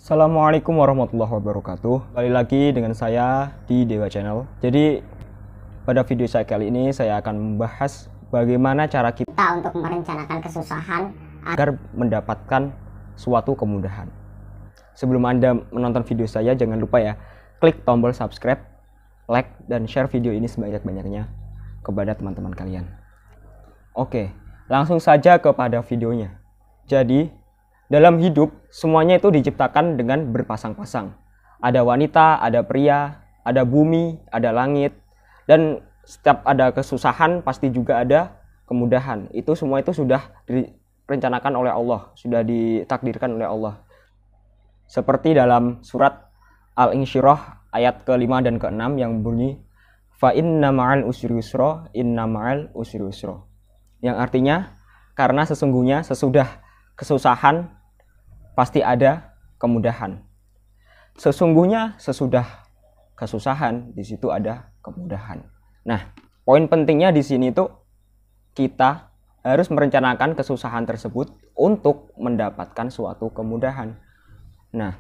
Assalamualaikum warahmatullahi wabarakatuh. Kembali lagi dengan saya di Dewa Channel. Jadi pada video saya kali ini saya akan membahas bagaimana cara kita untuk merencanakan kesusahan agar mendapatkan suatu kemudahan. Sebelum Anda menonton video saya, jangan lupa ya, klik tombol subscribe, like, dan share video ini sebanyak-banyaknya kepada teman-teman kalian. Oke, langsung saja kepada videonya. Jadi dalam hidup, semuanya itu diciptakan dengan berpasang-pasang. Ada wanita, ada pria, ada bumi, ada langit. Dan setiap ada kesusahan, pasti juga ada kemudahan. Itu semua itu sudah direncanakan oleh Allah, sudah ditakdirkan oleh Allah. Seperti dalam surat Al-Insyirah ayat ke-5 dan ke-6 yang bunyi, Fa inna ma'al usri yusra, inna ma'al usri yusra. Yang artinya, karena sesungguhnya sesudah kesusahan, pasti ada kemudahan. Sesungguhnya sesudah kesusahan, di situ ada kemudahan. Nah, poin pentingnya di sini tuh kita harus merencanakan kesusahan tersebut untuk mendapatkan suatu kemudahan. Nah,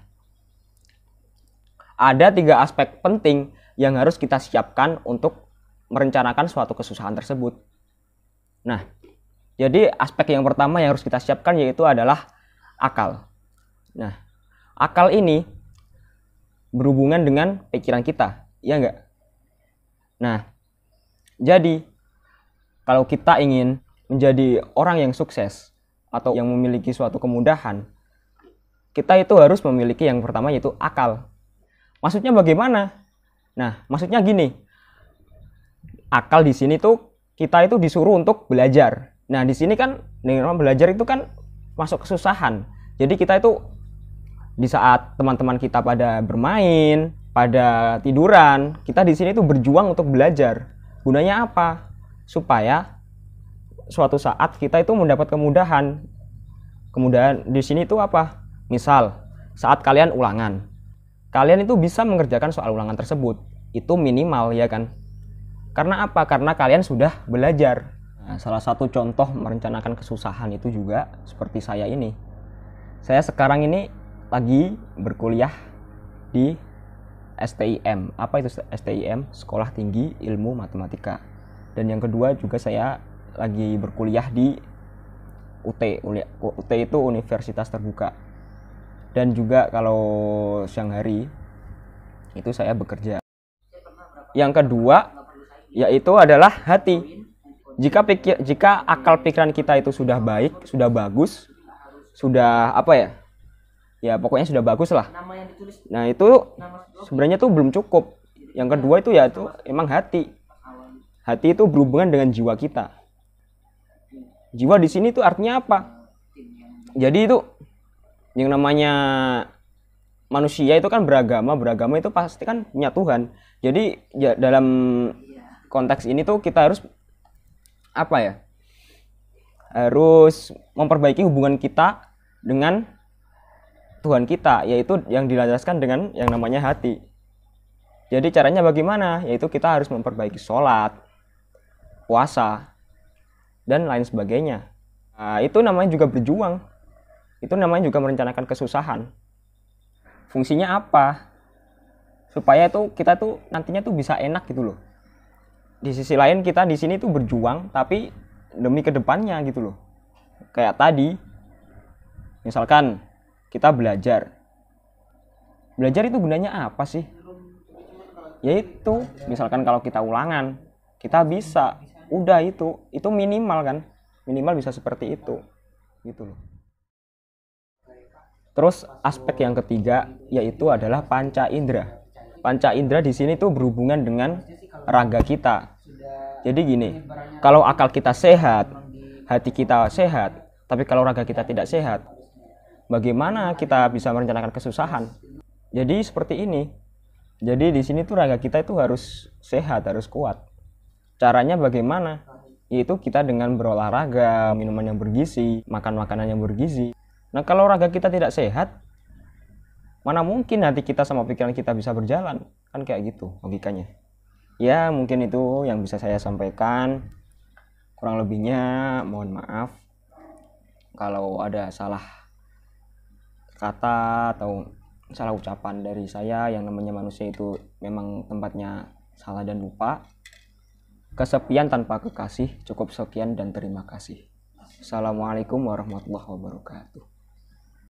ada 3 aspek penting yang harus kita siapkan untuk merencanakan suatu kesusahan tersebut. Nah, jadi aspek yang pertama yang harus kita siapkan yaitu adalah akal. Nah, akal ini berhubungan dengan pikiran kita, ya enggak? Nah, jadi kalau kita ingin menjadi orang yang sukses atau yang memiliki suatu kemudahan, kita itu harus memiliki yang pertama yaitu akal. Maksudnya bagaimana? Nah, maksudnya gini. Akal di sini tuh kita itu disuruh untuk belajar. Nah, di sini kan dengan belajar itu kan masuk kesusahan. Jadi kita itu di saat teman-teman kita pada bermain, pada tiduran, kita di sini tuh berjuang untuk belajar. Gunanya apa? Supaya suatu saat kita itu mendapat kemudahan. Kemudahan di sini tuh apa? Misal, saat kalian ulangan, kalian itu bisa mengerjakan soal ulangan tersebut. Itu minimal, ya kan? Karena apa? Karena kalian sudah belajar. Nah, salah satu contoh merencanakan kesusahan itu juga seperti saya ini. Saya sekarang ini lagi berkuliah di STIM. Apa itu STIM? Sekolah Tinggi Ilmu Matematika. Dan yang kedua juga saya lagi berkuliah di UT. UT itu Universitas Terbuka. Dan juga kalau siang hari itu saya bekerja. Yang kedua yaitu adalah hati. Jika akal pikiran kita itu sudah baik, sudah bagus, sudah apa ya? Ya pokoknya sudah bagus lah. Nah itu sebenarnya tuh belum cukup. Yang kedua itu ya itu emang hati. Hati itu berhubungan dengan jiwa kita. Jiwa di sini tuh artinya apa? Jadi itu yang namanya manusia itu kan beragama itu pasti kan punya Tuhan. Jadi ya, dalam konteks ini tuh kita harus apa ya? Harus memperbaiki hubungan kita dengan Tuhan kita, yaitu yang dilandaskan dengan yang namanya hati. Jadi caranya bagaimana? Yaitu kita harus memperbaiki sholat, puasa, dan lain sebagainya. Nah, itu namanya juga berjuang. Itu namanya juga merencanakan kesusahan. Fungsinya apa? Supaya tuh kita tuh nantinya tuh bisa enak gitu loh. Di sisi lain kita di sini tuh berjuang, tapi demi kedepannya gitu loh. Kayak tadi, misalkan kita belajar. Belajar itu gunanya apa sih? Yaitu, misalkan kalau kita ulangan, kita bisa. Udah itu minimal kan? Minimal bisa seperti itu. Gitu loh. Terus aspek yang ketiga yaitu adalah panca indera. Panca indera di sini tuh berhubungan dengan raga kita. Jadi gini, kalau akal kita sehat, hati kita sehat, tapi kalau raga kita tidak sehat, bagaimana kita bisa merencanakan kesusahan? Jadi seperti ini. Jadi di sini tuh raga kita itu harus sehat, harus kuat. Caranya bagaimana? Yaitu kita dengan berolahraga, minuman yang bergizi, makan makanan yang bergizi. Nah kalau raga kita tidak sehat, mana mungkin hati kita sama pikiran kita bisa berjalan? Kan kayak gitu logikanya. Ya mungkin itu yang bisa saya sampaikan. Kurang lebihnya mohon maaf kalau ada salah kata atau salah ucapan dari saya. Yang namanya manusia itu memang tempatnya salah dan lupa. Kesepian tanpa kekasih, cukup sekian dan terima kasih. Assalamualaikum warahmatullahi wabarakatuh.